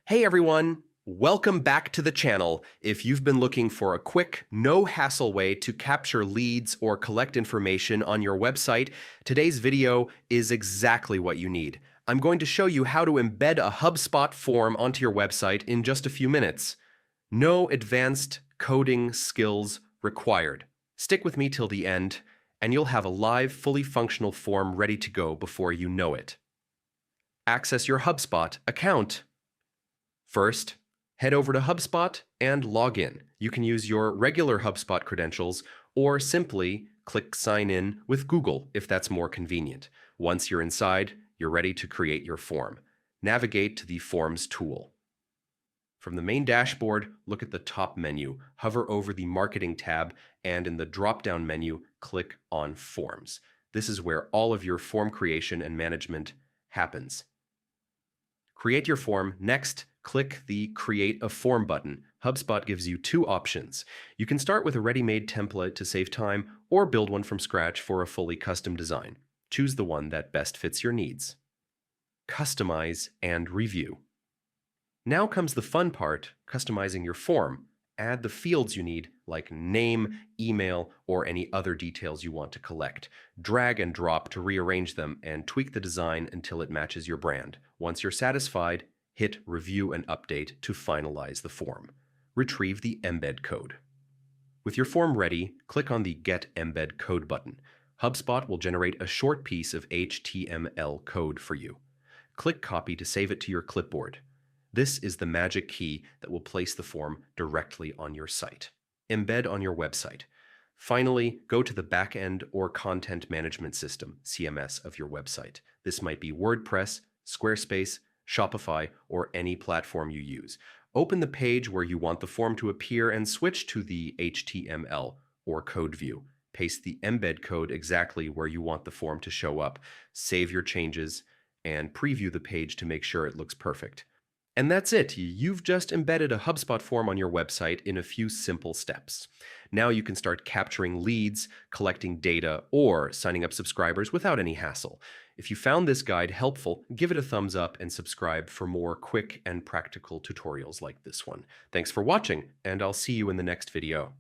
Hey everyone, welcome back to the channel. If you've been looking for a quick, no-hassle way to capture leads or collect information on your website, today's video is exactly what you need. I'm going to show you how to embed a HubSpot form onto your website in just a few minutes. No advanced coding skills required. Stick with me till the end, and you'll have a live, fully functional form ready to go before you know it. Access your HubSpot account. First, head over to HubSpot and log in. You can use your regular HubSpot credentials or simply click Sign In with Google if that's more convenient. Once you're inside, you're ready to create your form. Navigate to the Forms tool. From the main dashboard, look at the top menu, hover over the Marketing tab, and in the drop-down menu, click on Forms. This is where all of your form creation and management happens. Create your form. Next, click the Create a Form button. HubSpot gives you two options. You can start with a ready-made template to save time or build one from scratch for a fully custom design. Choose the one that best fits your needs. Customize and review. Now comes the fun part, customizing your form. Add the fields you need, like name, email, or any other details you want to collect. Drag and drop to rearrange them and tweak the design until it matches your brand. Once you're satisfied, hit Review and Update to finalize the form. Retrieve the embed code. With your form ready, click on the Get Embed Code button. HubSpot will generate a short piece of HTML code for you. Click Copy to save it to your clipboard. This is the magic key that will place the form directly on your site. Embed on your website. Finally, go to the backend or content management system, CMS, of your website. This might be WordPress, Squarespace, Shopify, or any platform you use. Open the page where you want the form to appear and switch to the HTML or code view. Paste the embed code exactly where you want the form to show up. Save your changes and preview the page to make sure it looks perfect. And that's it. You've just embedded a HubSpot form on your website in a few simple steps. Now you can start capturing leads, collecting data, or signing up subscribers without any hassle. If you found this guide helpful, give it a thumbs up and subscribe for more quick and practical tutorials like this one. Thanks for watching, and I'll see you in the next video.